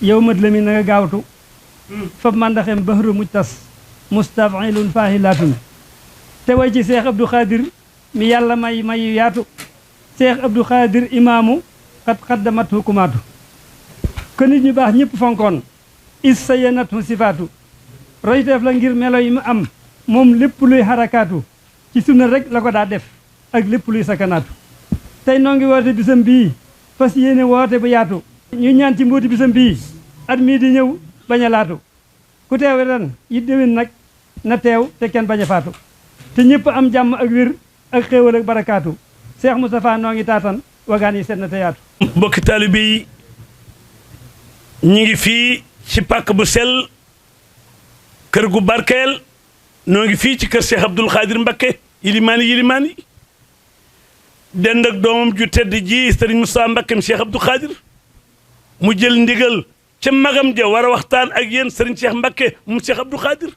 yow mat la mi na nga gaawtu fab mandaxem bahru muj tas mustafilun fahilatun te way ci Cheikh Abdou Khadir mi yàlla may mayu yaatu Cheikh Abdou Khadir imaamu xat xaddamat hukumaatu ko nit ñu baax ñëpp fonkoon is sa yenatu sifaatu royteef la ngir melo yi mu am moom lépp luy xarakaatu ci sunna rek la ko daa def ak lépp luy sakanaatu tey noo ngi woote bisam bii fas yéene woote bu yaatu ñu ñaan ci mbuuti bisam bii at mii di ñëw bañ a laatu ku teew ren yi déwén nag na teew te kenn bañ a faatu te ñëpp am jàmm ak wér ak xéewal ak barakaatu Cheikh Moustapha noo ngi taatan wagaan yi seet na te yaatu mbokki taalibe yi ñi ngi fii ci pàkk bu sell kër gu barkeel noo ngi fii ci kër Cheikh Abdoul Khadir Mbacké yilimaani dend ak doomam ju tedd ji Serigne Moussa Mbakkeem Cheikh Abdoul Khadir mu jël ndigal ca magam ja war a waxtaan ak yéen Serigne Cheikh Mbacké mu Cheikh Abdoul Khadir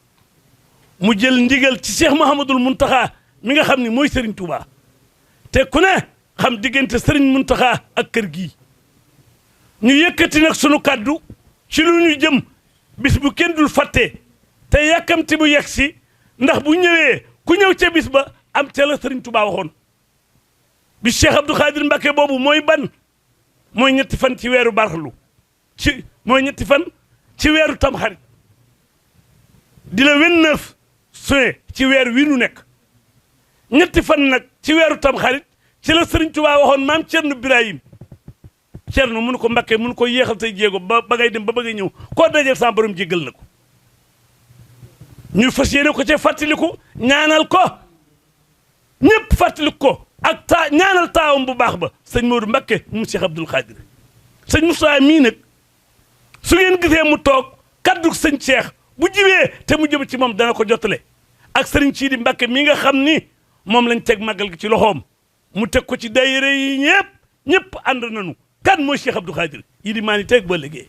mu jël ndigal ci Cheikh Mouhamadoul Mountakha mi nga xam ni mooy Serigne Touba te ku ne xam diggante Serigne Mountakha ak kër gi ñu yëkkati nag sunu kaddu ci lu ñu jëm bis bu kenn dul fàtte te yàkkamti bu yegg si ndax bu ñëwee ku ñëw ca bis ba am ca la Serigne Touba waxoon bi Cheikh Abdoul Khadir Mbacké boobu mooy ban mooy ñetti fan ci weeru barxlu mooy ñetti fan ci weeru tamxarit di la 29 juin ci weer wi nu nekk ñetti fan nag ci weeru tamxarit ci la Serigne Touba waxoon maam Thierno Birahim Thierno mënu ko Mbacké mënu ko yéexal say jéego ba ngay dem ba bëgg a ñëw koo dajeel sa borom jéggal na ko ñu fas yéene ko ca fàttaliku ñaanal ko ñëpp fàttaliku ko ak ñaanal taawam bu baax ba sëñ Modou Mbacké mu Cheikh Abdoul Khadir sëñ Moussa mii nag su ngeen gisee mu toog kaddu sëñ Cheikh bu jibee te mu jëm ci moom dana ko jottale ak sëriñ Sidi Mbacké mi nga xam ni moom lañ teg màggal gi ci loxoom mu teg ko ci daayira yi ñëpp ànd nañu kan mooy Cheikh Abdoul Khadir yi di maa ni teg ba liggéey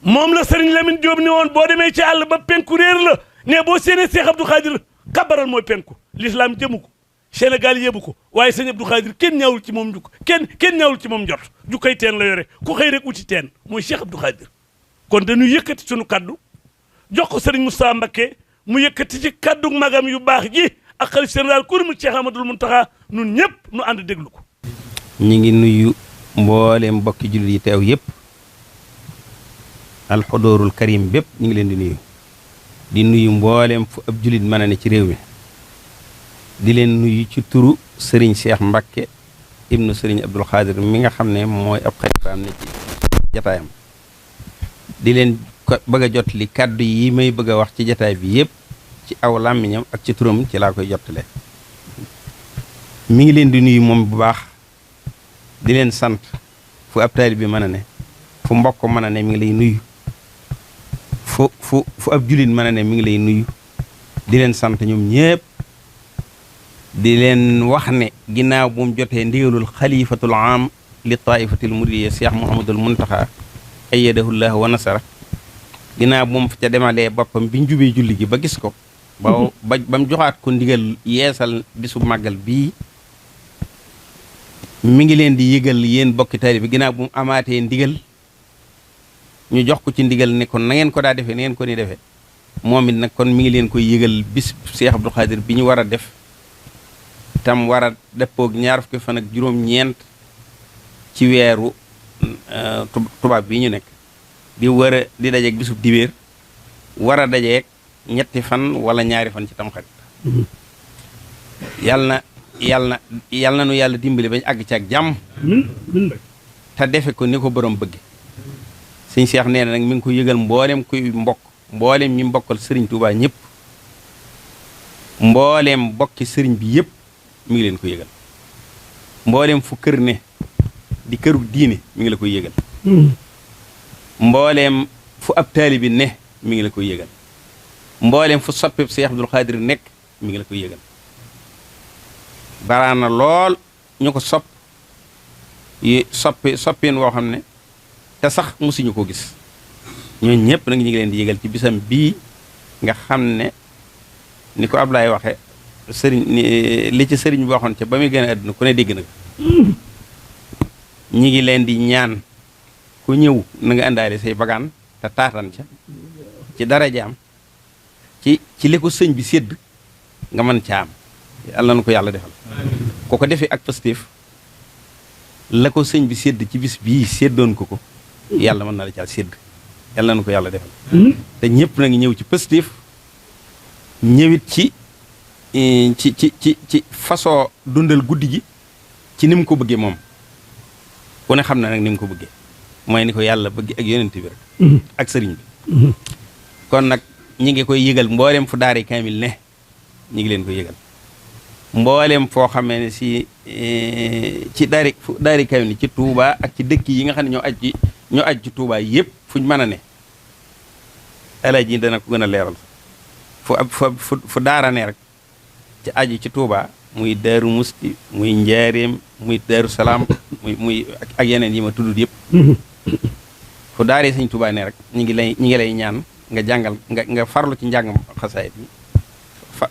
moom la sëriñ Lamine Diop ni woon boo demee ci àll ba penku réer la ne boo séenee Cheikh Abdoul Khadir kabaral mooy penku l'islam jëmu ko Sénégal yébu ko waaye sëñ Abdoul Khadir kenn ñaawul ci moom njuk kenn ñaawul ci moom njort jukkay teen la yore ku xëy rek uti teen mooy Cheikh Abdoul Khadir kon dañu yëkkati sunu kaddu jox ko sëriñ Moussa Mbacké mu yëkkati ci kaddu magam yu baax ji ak xalif général ku mu Cheikh Ahmadoul Mountakha nun ñëpp nu ànd déglu ko ñi ngi nuyu mbooleem mbokki jullit yi teew yëpp alxudoorul karim bépp ñu ngi leen di nuyu mbooleem fu ab jullit mën a ne ci réew mi di leen nuyu ci turu Serigne Cheikh Mbacké ibnu Serigne Abdoul Khadir mi nga xam ne mooy ab xalifaam ne ci jataayam di leen bëgg a jot li kàddu yi may bëgg a wax ci jataay bi yëpp ci aw làmmiñam ak ci turam ci laa koy jottale mi ngi leen di nuyu moom bu baax di leen sant fu ab taalibe bi mën a ne fu mbokk mën a ne mi ngi lay nuyu fu ab jullit mën a ne mi ngi lay nuyu di leen sant ñoom ñëpp di leen wax ne ginnaaw bu mu jotee ndigalul xalifatul am li taifatil muridiyya Cheikh Mouhamadoul Mountakha ayyadahullah wa nasara ginnaaw bu mu ca demalee boppam bi njubee julli gi ba gis ko ba mu joxaat ko ndigal yeesal bisu màggal bii mi ngi leen di yëgal yéen bokki taalibe bi ginnaaw bu mu amaatee ndigal ñu jox ko ci ndigal ne kon na ngeen ko daa defee na ngeen ko ni defee moom it nag kon mi ngi leen koy yëgal bis Cheikh Abdoul Khadir bi ñu war a def tam war a dëppoog ñaar fukki fan ak juróom-ñeent ci weeru tubaab bi ñu nekk di dajeeg bisub dibéer war a dajeeg ñetti fan wala ñaari fan ci tamxarit yàlla na nu yàlla dimbali bañ àgg ci ak jàmm te defe ko ni ko borom bëgg sëñ Cheikh nee na nag mi ngi ko yëgal mboolem kuy mbokk mboolem ñi mbokkal sëriñ Touba ñëpp mboolem bokki sëriñ bi yëpp mi ngi leen ko yëgal mboolem fu kër ne di këru diine mi ngi la koy yëgal mboolem fu ab taalibi ne mi ngi la koy yëgal mboolem fu soppib Cheikh Abdoul Khadir nekk mi ngi la koy yëgal baraana lool ñu ko soppin woo xam ne te sax musuñu ko gis ñooñu ñëpp nag ñu ngi leen di yëgal ci bisam bii nga xam ne ni ko Ablaye waxe sëriñ li ci sëriñ boo waxoon ca ba muy gën a àdduna ku ne dégg na ñi ngi leen di ñaan ku ku ñëw na nga àndaale say bagaan te taatan ca ci dara jaam ci li ko sëñ bi sédd nga mën caa am yàlla na ko yàlla defal ko ko defee ak pastéef la ko sëñ bi sédd ci bis bii séddoon ko yàlla mën na la caa sédd yàlla na ko yàlla defal te ñëpp na ngi ñëw ci pastéef ñëwit ci façon dundal guddi gi ci ni mu ko bëggee moom ku ne xam na nag ni mu ko bëggee mooy ni ko yàlla bëgg ak yonent bi rek ak sëriñ bi kon nag ñi ngi koy yëgal mboolem fu daari kaamil ne ñi ngi leen koy yëgal mboolem foo xamee ne si ci daari kaamil ci Touba ak ci dëkk yi nga xam ne ñoo aj ci Touba yëpp fuñ mën a ne Alaaji dana ko gën a leeral fu daara ne rek ci aju ci Touba muy Daaru Musti muy Njaareem muy Daaru Salaam muy ak yeneen yi ma tuddut yëpp fu daaree Sëñ Touba ne rek ñi ngi lay ñaan nga jàngal nga farlu ci njàngum xasaayid bi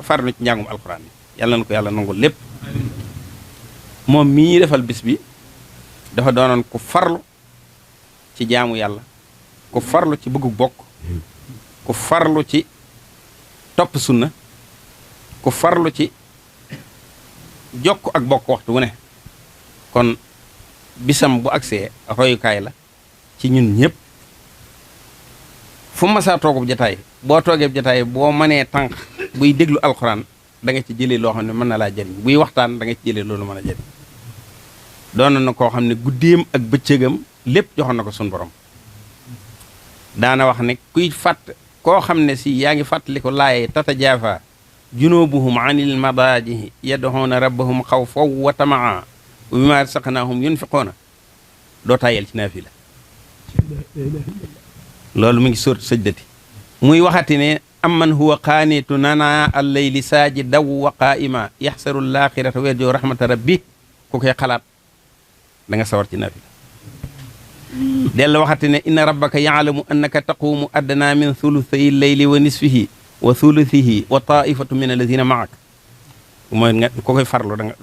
farlu ci njàngum alxuraan bi yàlla na ko yàlla nangul lépp moom mii ñuy defal bis bi dafa doonoon ku farlu ci jaamu yàlla ku farlu ci bëggu bokk ku farlu ci topp sunna ku farlu ci jokk ak bokk waxtu wu ne kon bisam bu agsee royukaay la ci ñun ñëpp fu masaa toogub jataay boo toogeeb jataay boo mënee tànk buy déglu alxuraan da nga ci jëlee loo xam ne mën na laa jëriñ buy waxtaan da nga ci jëlee loolu mën a jëriñ doon na koo xam ne guddeem ak bëccëgam lépp joxoon na ko sun borom daana wax ne kuy fàtt koo xam ne si yaa ngi fàttali ko laaye tata jaafa junubuhum anil madaajihi yad'uuna rabbahum xawfan wa tamaa wa mimmaa razaqnaahum yunfiquuna doo tayel ci naafila loolu mu ngi sóor sajdati muy waxati ne amman huwa qaanitu nana al-layli saajidan wa qaa'ima yaxsaru al-aaxirata wa yarju rahmata rabbi ku koy xalaat da nga sawar ci naafila dellu waxati ne inna rabbaka yaalamu annaka taquumu adnaa min thuluthay al-layli wa nisfihi wa thuluthihi wa taa'ifatu min alladhina ma'ak mooy nga ku koy farlu da nga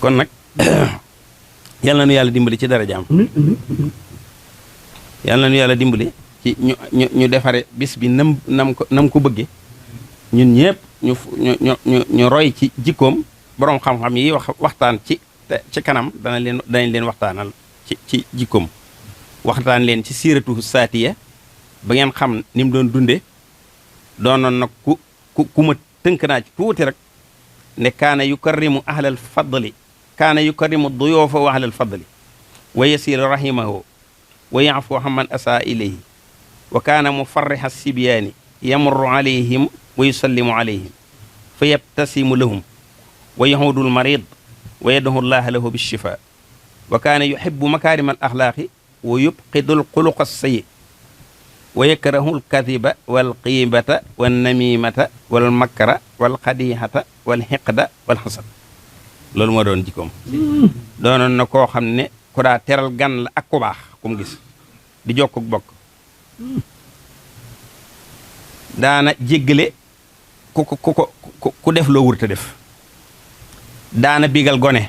kon nag yàlla na nu yàlla dimbali ci darajaam yàlla na nu yàlla dimbali ci ñu defare bis bi nam ko bëgge ñun ñëpp ñu roy ci jikkoom boroom xam-xam yi waxtaan ci kanam danañ leen waxtaanal ci jikkoom waxtaan leen ci siiratu saatiya ba ngeen xam ni mu doon dunde doonoon nag ku ma tënk naa ci tuuti rek ne kaana yukarrimu ahlal fadli kaana yukarrimu duyoofa wa ahlal fadli wa yasilu rahimahu wa yaafu amman asaa ilayhi wa kaana mufarriha sibyaani yamurru alayhim wa yusallimu alayhim fa yabtasimu lahum wa yahudu lmarid wa yad'u llaha lahu bishifa wa kaana yuhibbu makarima al axlaaqi wa yubqidu lxuluqa sayyi wa yakrahu lkadiba walqiibata wannamimata walmakra walxadihata walxiqda walxasad loolu moo doon jikkoom doonoon na koo xam ne ku daa teral gan la ak ku baax ku mu gis di jokkuk bokk daana jéggale ku def loo wurta def daana bigal gone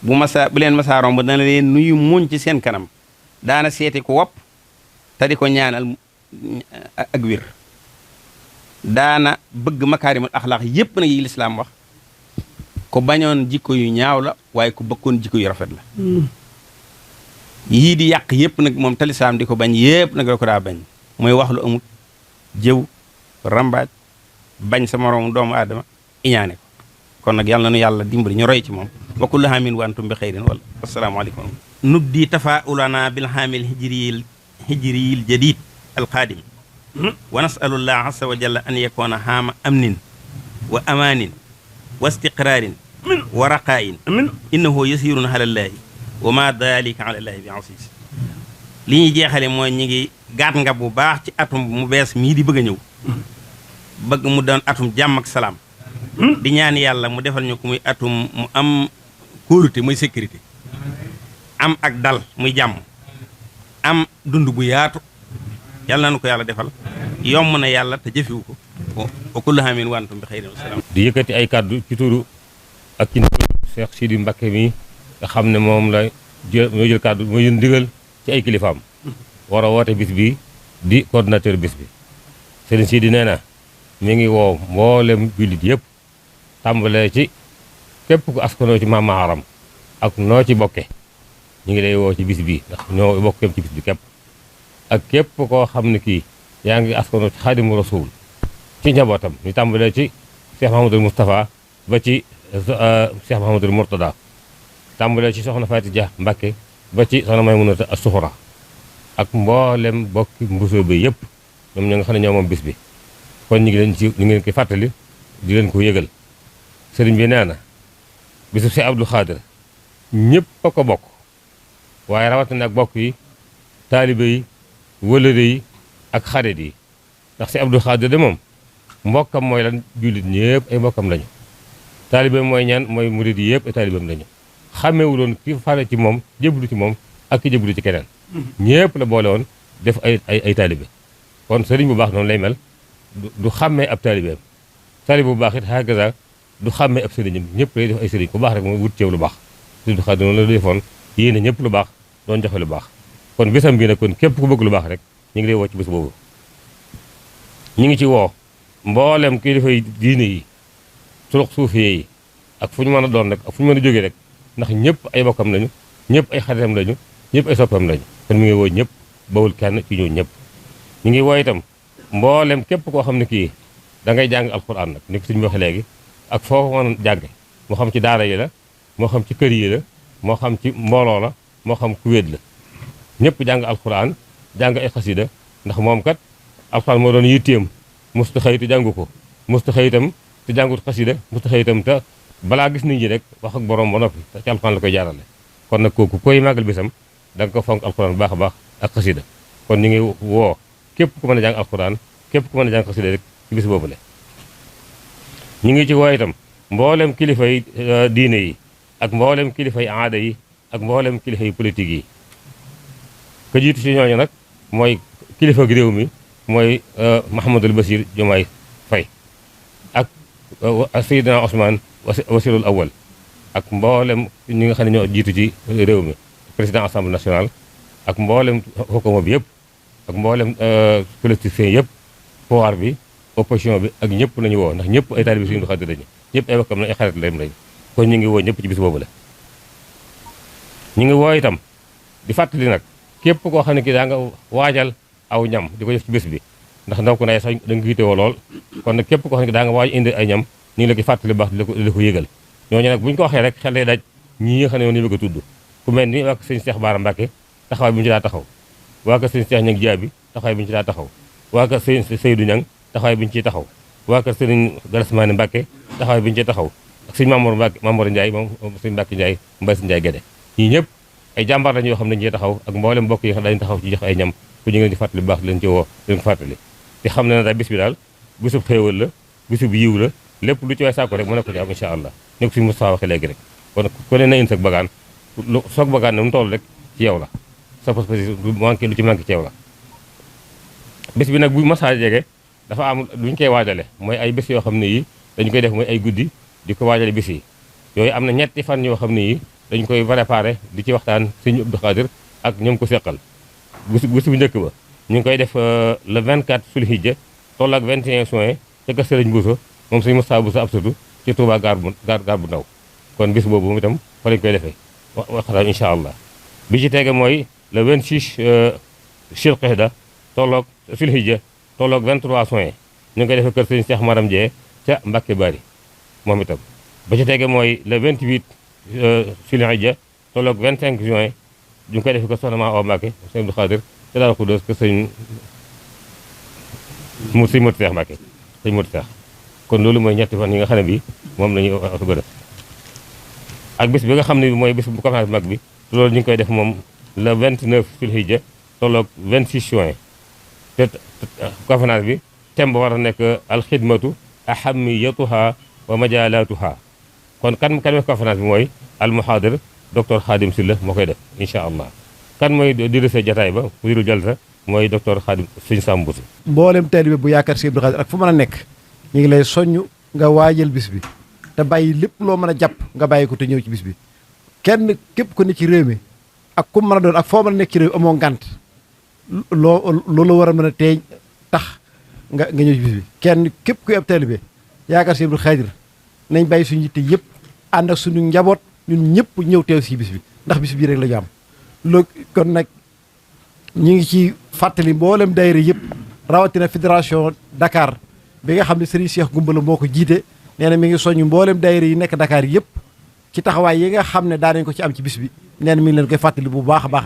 bu leen masaa romb dana leen nuyu muñ ci seen kanam daana seeti ku wopp te di ko ñaanal ak wér daana bëgg makaarimul axlaaq yépp nag yi lislaam wax ko bañoon jikko yu ñaaw la waaye ku bëggoon jikko yu rafet la yii di yàq yépp nag moom talislaam di ko bañ yépp nag la ko daa bañ mooy wax lu amut jëw rambaaj bañ sa moroom doomu aadama iñaane ko kon nag yàlla na nu yàlla dimbali ñu roy ci moom wa kullu aamin wa antum bi xayrin wala assalaamu aleykum nubdi tafaa'ulana bil haamil hijriyil jadid alqaadim wa nasalullah azza wa jalla an yakuna haama amnin wa amaanin wa istiqraarin wa raqaayin innahu yasirun alallaahi wa ma dalika alallaahi bi aziz li ñuy jeexale mooy ñi ngi gaat nga bu baax ci atum mu bees mii di bëgg a ñëw bëgg mu doon atum jàmm ak salaam di ñaan yàlla mu defal ñu ko muy atum mu am kóolute muy sécurité am ak dal muy jàmm am dund bu yaatu yàlla na ko yàlla defal yomb na yàlla te jëfiwu ko wa kullu aamin wa antum bi xayrin wa salaam di yëkkati ay kàddu ci turu ak ci ndigalu Cheikh Sidi Mbacké mi nga xam ne moom la mooy jël kàddu mooy ndigal ci ay kilifaam war a woote bis bi di coordinateur bis bi sëriñ Sidi nee na mi ngi woo mboolem jullit yëpp tàmbalee ci képp ku askanoo ci maam Maharam ak noo ci bokke ñu ngi lay woo ci bis bi ndax ñoo bokkeem ci bis bi képp ak képp koo xam ne kii yaa ngi askanoo ci Xaadimu Rasuul ci njabootam ñu tàmbalee ci Cheikh Mahamadul Moustapha ba ci Cheikh Mahamadul Mourtada tàmbalee ci soxna Faati Dia Mbàkke ba ci soxna Maymunata as-Suxra ak mboolem bokki mbusoo bi yëpp ñoom ñoo nga xam ne ñoo moom bis bi kon ñu ngi leen koy fàttali di leen ko yëgal sëriñ bi nee na bisu Cheikh Abdou Khadir ñëpp a ko bokk waaye rawatina ak bokk yi taalibe yi wëlëre yi ak xarit yi ndax Cheikh Abdou Khadir de moom mbokkam mooy lan jullit ñëpp ay mbokkam lañu taalibe mooy ñaan mooy murid yi yëpp ay taalibeem lañu xàmmewuloon ki fare ci moom jébbalu ci moom ak ki jébbalu ci keneen ñëpp la boole woon def ay taalibe kon sëriñ bu baax noonu lay mel du xàmmee ab taalibeem taalibe bu baax it hakaza du xàmmee ab sëriñam ñëpp lay def ay sëriñ ku baax rek mooy wut ceew lu baax Sëriñ Xaadir noonu la defoon yéene ñëpp lu baax doon joxe lu baax kon bisam bi nag kon képp ku bëgg lu baax rek ñu ngi lay woo ci bés boobu ñu ngi ci woo mboolem kilifa yi diine yi turux suufiyee yi ak fu ñu mën a doon rek ak fu ñu mën a jógee rek ndax ñëpp ay bokkam lañu ñëpp ay xaritam lañu ñëpp ay soppam lañu kon mi ngi woo ñëpp bawul kenn ci ñëw ñëpp ñu ngi woo itam mboolem képp koo xam ne kii da ngay jàng alquran nag ni ko suñu waxee léegi ak foo ko mën a jànge moo xam ci daara yi la moo xam ci kër yi la moo xam ci mbooloo la moo xam ku wéet la ñëpp jàng alquran jàng ay xasida ndax moom kat alquran moo doon yitteem musta xëy te jàngu ko musta xëy itam te jàngut xasida musta xëy itam te balaa gis nit ñi rek wax ak borom ba noppi ci alquran la koy jaarale kon nag kooku koy màggal bisam da nga ko fonk alquran bu baax a baax ak xasida kon ñu ngi woo képp ku mën a jàng alquran képp ku mën a jàng xasida rek ci bis boobu la ñu ngi ci woo itam mboolem kilifa yi diine yi ak mboolem kilifa yi aada yi ak mboolem kilifa yi politique yi ka jiitu ci ñooñu nag mooy kilifa gi réew mi mooy Mahamadul Basir Diomaye Faye ak Seydina Ousmane wasirul awal ak mboolem ñi nga xam ne ñoo jiitu ci réew mi président assemblée nationale ak mboolem xukuma bi yëpp ak mboolem politiciens yëpp pouvoir bi opposition bi ak ñëpp lañu woo ndax ñëpp ay taalibe Sëriñ Abdou Khadir lañu ñëpp ay bokkam lañu ay xarit lañu kon ñu ngi woo ñëpp ci bis boobu la ñu ngi woo itam di fàttali nag képp koo xam ne kii daa nga waajal aw ñam di ko def ci bés bi ndax ndaw ko nay sax da nga yittewoo lool kon nag képp koo xam ne daa nga waaj indi ay ñam ñu ngi la koy fàttali baax di la ko yëgal ñooñu nag bu ñu ko waxee rek xel day daj ñi nga xam ne woon ñu bëgg a tudd ku mel ni waa ko sëñ Cheikh Bara Mbacké taxawaay bi ñu ci daa taxaw waa ko sëñ Cheikh Ñang Jaabi taxawaay bi ñu ci daa taxaw waa ko sëñ Seydou Ñang taxawaay bi ñu ciy taxaw waa ko sëñ Galasmaane Mbacké taxawaay bi ñu ciy taxaw ak sëñ Mamour Mbacké Mamour Ndiaye moom sëñ Mbacké Ndiaye Mbaye sëñ Ndiaye Guédé ñii ñëpp ay jàmbaar lañu yoo xam ne dañu ciy taxaw ak mboolem mbokk yi xam dañu taxaw ci jox ay ñam ku ñu ngi leen di fàttali bu baax leen ci woo leen ko fàttali te xam ne na daal bis bi daal bisub xéewal la bisub yiw la lépp lu ci waay saako rek mën na ko ci am incha allah ni ko suñu Moustapha waxee léegi rek kon ku ne na indi sag bagaan lu soog bagaan ne mu toll rek ci yow la sa pas lu manqué lu ci manqué ci yow la bis bi nag bu masaa jege dafa am lu ñu koy waajale mooy ay bés yoo xam ne yi dañu koy def mooy ay guddi di ko waajale bis yi yooyu am na ñetti fan yoo xam ne yi dañu koy préparé di ci waxtaan Sëriñ Abdou Khadir ak ñoom ko seqal bés bu njëkk ba ñu ngi koy def le 24 Sulhijja toll ak 21 juin ca kër Sëriñ Bousso moom Sëriñ Moustapha Bousso Absatu ci Touba gaar bu ndaw kon bis boobu moom itam fa lañu koy defee waxtaan incha allah bi ci tege mooy le 26 Zulqa'da tolloog Sulhijja tolloog 23 juin ñu ngi koy defee kër Sëriñ Cheikh Maram Dieye ca Mbacke Bari moom itam ba ci tege mooy le 28 Zulhijja tolloog 25 juin ñu ngi koy defee kër Soxna Maa Awa Mbacke Sëriñ Abdou Khadir ca Daaru Xudoos kër sëñ Modou Seex Mbacke sëñ Modou Seex kon loolu mooy ñetti fan yi nga xam ne bi moom la ñuy gën ak bis bi nga xam ne bi mooy bis bu conférence mag bi loolu ñu ngi koy def moom le 29 Zulhijja tolloog 26 juin te conférence bi thème ba war a nekk alxidmatu ahamiyatuha wa majalatuha kon kan def conférence bi mooy almuhaadir docteur Khadim Sylla moo koy def incha allah kan mooy dirigé jataay ba mu dirul jalta mooy docteur Khadim Sëñ Sam Bousso mboolem taalibe bu yaakaar Sëñ Abdou Khadir ak fu mën a nekk ñu ngi lay soññ nga waajal bis bi te bàyyi lépp loo mën a jàpp nga bàyyi ko te ñëw ci bis bi kenn képp ku ne ci réew mi ak ku mën a doon ak foo mën a nekk ci réew amoo ngant loolu war a mën a teeñ tax nga ñëw ci bis bi kenn képp kuy ab taalibe yaakaar Sëñ Abdou Khadre nañ bàyyi suñu yitte yëpp ànd ak suñu njaboot ñun ñëpp ñëw teew si bis bi ndax bis bii rek la ñu am loolu kon nag ñu ngi ci fàttali mboolem daayira yëpp rawatina fédération Dakar bi nga xam ne Serigne Cheikh Goumbala moo ko jiite nee na mi ngi soññ mboolem daayira yi nekk Dakar yëpp ci taxawaay yi nga xam ne daa nañ ko ci am ci bis bi nee na mi ngi leen koy fàttali bu baax a baax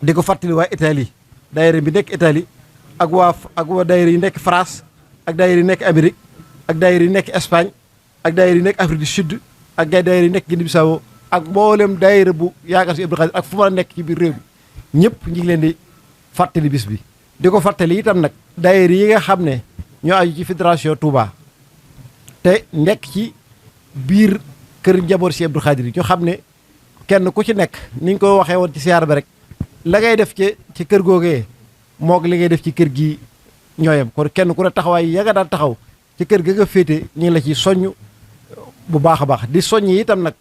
di ko fàttali waa Italie daayira bi nekk Italie ak waa daayira yi nekk France ak daayira yi nekk Amérique ak daayira yi nekk Espagne ak daayira yi nekk Afrique du Sud ak daayira yi nekk Guinée Bissau ak mboolem daayira bu yaakaar Sëñ Abdou Khadre ak fu ma nekk ci biir réew mi ñëpp ñu ngi leen di fàttali bis bi di ko fàttali itam nag daayira yi nga xam ne ñoo aju ci fédération Touba te nekk ci biir kër njaboot Sëñ Abdou Khadre yi ñu xam ne kenn ku ci nekk ni ñu ko waxee woon ci siyaar ba rek la ngay def ci kër googee moog li ngay def ci kër gi ñooyam kon kenn ku ne taxawaay ya nga daan taxaw ci kër ga nga féete ñu ngi la ci soññ bu baax a baax di soññ itam nag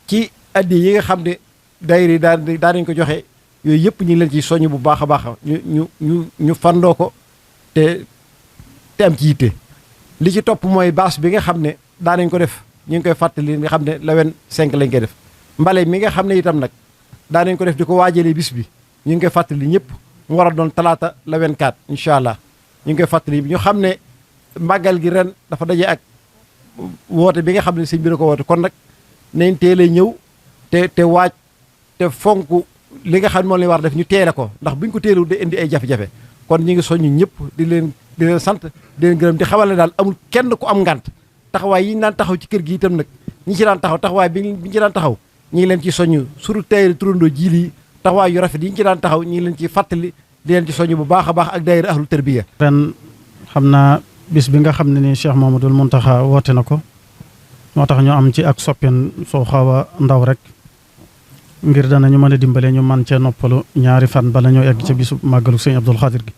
ci addi yi nga xam ne daayira yi daan nañ ko joxe yooyu yëpp ñu ngi leen ci soññ bu baax a baax ñu fandoo ko te am ci yitte li ci topp mooy baas bi nga xam ne daa nañ ko def ñu ngi koy fàttali nga xam ne le 25 lañ koy def mbale mi nga xam ne itam nag daa nañ ko def di ko waajalee bis bi ñu ngi koy fàttali ñëpp mu war a doon talaata le 24 incha allah ñu ngi koy fàttali ñu xam ne màggal gi ren dafa daje ak woote bi nga xam ne sëñ bi da ko woote kon nag nañ teelee ñëw te waaj te fonk li nga xam ne moom la war def ñu teele ko ndax buñ ko teelewul day indi ay jafe-jafe kon ñu ngi soññu ñëpp di leen sant di leen gërëm di xamal ne daal amul kenn ku am ngant taxawaay yi ñu daan taxaw ci kër gi itam nag ñi ci daan taxaw taxawaay bi ñu ci daan taxaw ñu ngi leen ci soññu suru tayri turandoo jiil yi taxawaay yu rafet yi ñu ci daan taxaw ñu ngi leen ci fàttali di leen ci soññu bu baax a baax ak daayira ahlu tarbiya ren xam naa bis bi nga xam ne ni Cheikh Mamadul Muntaxa woote na ko moo tax ñu am ci ak soppeen soo xaw a ndaw rek ngir danañu mën a dimbale ñu man cee noppalu ñaari fan bala ñoo egg ca bisu màggalu sëñ Abdou Khadre gi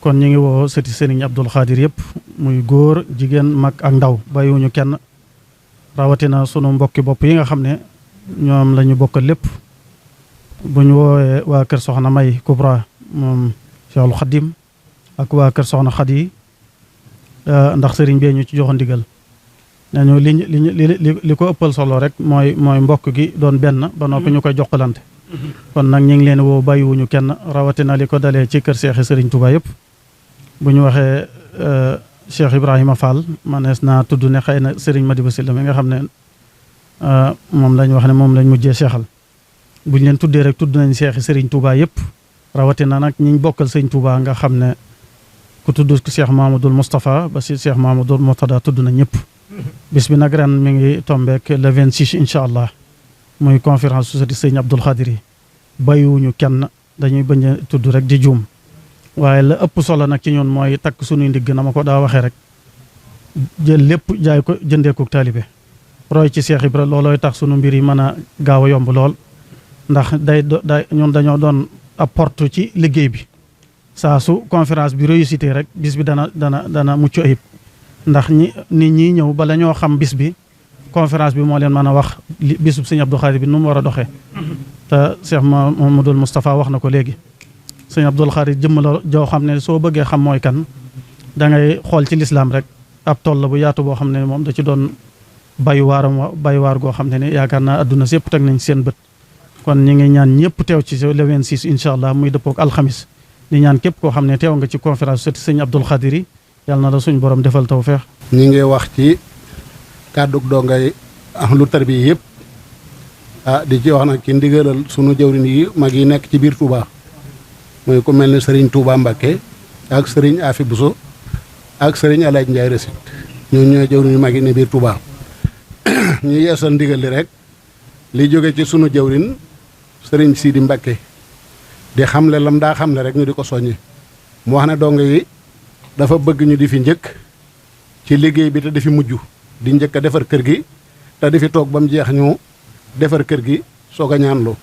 kon ñu ngi woo sëti sëriñ Abdou Khadre yëpp muy góor jigéen mag ak ndaw bàyyiwuñu kenn rawatina sunu mbokki bopp yi nga xam ne ñoom la ñu bokkal lépp bu ñu woowee waa kër soxna May Kubra moom Cheikhul Khadim ak waa kër soxna Khady ndax sëriñ bee ñu ci joxoon ndigal nañu li ko ëppal solo rek mooy mbokk gi doon benn ba noppi ñu koy jokkalante kon nag ñu ngi leen woo bàyyiwuñu kenn rawatina li ko dalee ci kër Cheikh Sëriñ Touba yëpp bu ñu waxee Cheikh Ibrahima Fall manees naa tudd ne xëy na Sëriñ Madiba Sylla mi nga xam ne moom lañ wax ne moom lañ mujjee seexal bu ñu leen tuddee rek tudd nañ Cheikh Sëriñ Touba yëpp rawatina nag ñiñ bokkal Sëriñ Touba nga xam ne ku tudd Cheikh Mahamadul Moustapha ba si Cheikh Mahamadul Murtada tudd na ñëpp bis bi nag ren mi ngi tombeek le 26 incha allah muy conférence société Sëriñ Abdou Khadre yi bàyyiwuñu kenn dañuy bañ a tudd rek di juum waaye la ëpp solo nag ci ñun mooy takk suñuy ndigg na ma ko daa waxee rek jël lépp jaay ko jëndee ko taalibe roy ci Cheikh Ibra loolooy tax sunu mbir yi mën a gaaw a yomb lool ndax ñun dañoo doon ab porte ci liggéey bi saa su conférence bi réussité rek bis bi dana mucc ayib ndax nit ñi ñëw bala ñoo xam bis bi conférence bi moo leen mën a wax bisub sëñ Abdou Khadre bi nu mu war a doxee te Cheikh Mamadou Moustapha wax na ko léegi sëñ Abdou Khadre jëmm la joo xam ne soo bëggee xam mooy kan da ngay xool ci lislaam rek ab tool la bu yaatu boo xam ne moom da ci doon bayuwaar goo xam ne yaakaar naa adduna sépp teg nañ seen bët kon ñi ngi ñaan ñëpp teew ci le 26 incha allah muy dëppook alxamis di ñaan képp koo xam ne teew nga ci conférence sëti sëñ Abdou Khadre yi yàlla na la suñ borom defal tawfeex ñi ngi wax ci kàddug dongay ahlu tarbiya yëpp di ci wax nag ci ndigalal sunu jawrin yi mag yi nekk ci biir Touba mooy ku mel ni sëriñ Touba Mbakke ak sëriñ Afi Bousso ak sëriñ Alaaj Ndiaye Resit ñoo ñooy jawrin yu mag yi ne biir Touba ñu yeesal ndigal li rek li jóge ci sunu jawrin sëriñ Sidi Mbakke di xamle lam daa xamle rek ñu di ko soññe mu wax ne dong yi dafa bëgg ñu di fi njëkk ci liggéey bi te di fi mujj di njëkk a defar kër gi te di fi toog ba mu jeex ñu defar kër gi soog a ñaanlu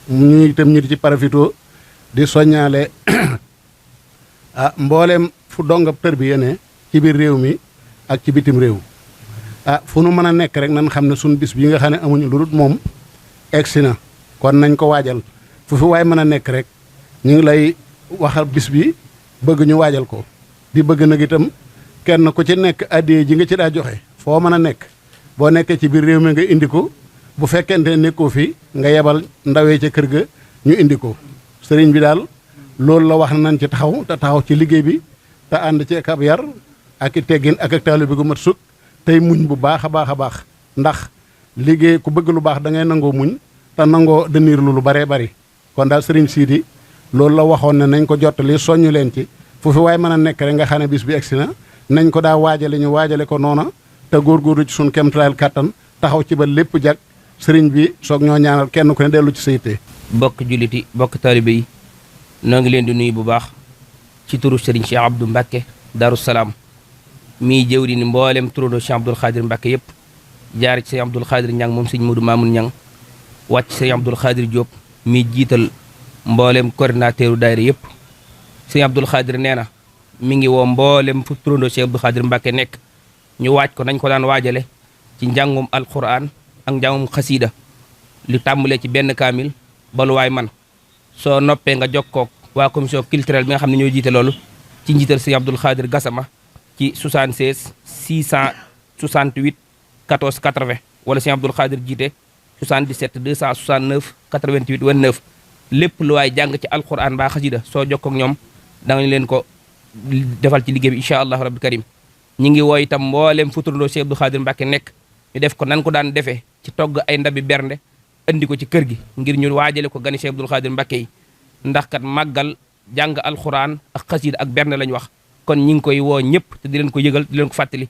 ñu itam ñu di ci parafito di soññaale mbooleem fu dongab tër bi yene ci biir réew mi ak ci bitim réew fu nu mën a nekk rek nan xam ne suñu bis bi nga xam ne amuñu lu dul moom egsi na kon nañ ko waajal fu fi waay mën a nekk rek ñu ngi lay waxal bis bi bëgg ñu waajal ko di bëgg nag itam kenn ku ci nekk addiye ji nga ci daa joxe foo mën a nekk boo nekkee ci biir réew mi nga indi ko bu fekkente nekkoo fi nga yebal ndawee ca kër ga ñu indi ko sëriñ bi daal loolu la wax nañ ci taxaw te taxaw ci liggéey bi te ànd ci ak ab yar ak i teggin ak taalibe gu mat sukk tey muñ bu baax a baax a baax ndax liggéey ku bëgg lu baax da ngay nangoo muñ te nangoo dëniir lu baree bari kon daal sëriñ Sidi loolu la waxoon ne nañ ko jottali soññu leen ci fu fi waaye mën a nekk rek nga xam ne bis bi egsi na nañ ko daa waajale ñu waajale ko noona te góorgóorlu ci suñ kemtalaayal kàttan taxaw ci ba lépp jag sëriñ bi soog ñoo ñaanal kenn ku ne dellu ci sayte bokk julliti bokk taalibe yi noo ngi leen di nuyu bu baax ci turu sëriñ Cheikh Abdou Mbacke Darou Salaam mii jëwri ni mboolem turandoo Cheikh Abdoul Khadir Mbacke yëpp jaar ci sëriñ Abdoul Khadir Ñang moom sëriñ Modou Mamoun Ñang wàcc sëriñ Abdoul Khadir Diop mii jiital mboolem coordinateur daayira yëpp sëriñ Abdoul Khadir nee na mi ngi woo mboolem fu turandoo Cheikh Abdoul Khadir Mbacke nekk ñu waaj ko nañ ko daan waajale ci njàngum alquran ak njàngum xasiida li tàmbalee ci benn kaamil baluwaay man soo noppee nga jokkoog waa commission culturelle bi nga xam ne ñoo jiite loolu ci njiital sëriñ Abdoul Khadir Gassama ci 76 668 14 80 wala sëriñ Abdoul Khadir jiite 77 269 88 29 lépp lu waay jàng ci alquran baa xasida soo jokkoog ñoom da nga leen ko defal ci liggéey bi incha allahu rabbi karim ñi ngi woo itam mboolem fu turandoo Cheikh Abdoul Khadir Mbacke nekk ñu def ko nan ko daan defee ci togg ay ndabi bernde andi ko ci kër gi ngir ñu waajale ko gani Cheikh Abdoul Khadir Mbacke yi ndax kat màggal jàng alxuraan ak xasida ak bernde lañ wax kon ñi ngi koy woo ñëpp te di leen ko yëgal di leen ko fàttali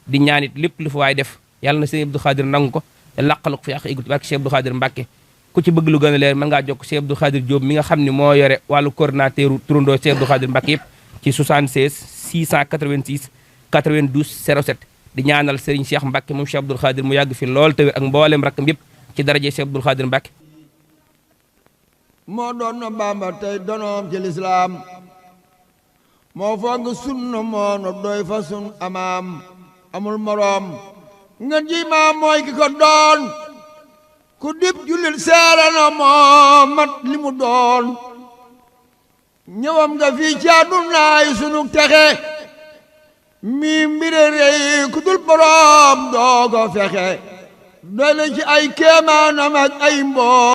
di ñaanit lépp lu fa waay def yàlla na Cheikh Abdoul Khadir nangu ko te laqal ko fi ak igut barke Cheikh Abdoul Khadir Mbacke ku ci bëgg lu gën a leer mën ngaa jokk Cheikh Abdoul Khadir Diop mi nga xam ne moo yore wàllu coordinateur turandoo Cheikh Abdoul Khadir Mbacke yëpp ci 76 686 92 07 di ñaanal Serigne Cheikh Mbacke moom Cheikh Abdoul Khadir mu yàgg fi lool te wér ak mboolem rakkam yëpp ci daraje Cheikh Abdoul Khadir Mbacke moo doon na Bamba tey donoom ci lislaam moo foog sunna moo no doy fa sun amaam amul moroom ngeen ji maam mooy ki ko doon ku dib jullit seere na moo mat li mu doon ñëwam nga fii ci àddunaay sunu texe mi mbire rey ku dul boroom doo ko fexe doy na ci ay kéemaanam ak ay mboo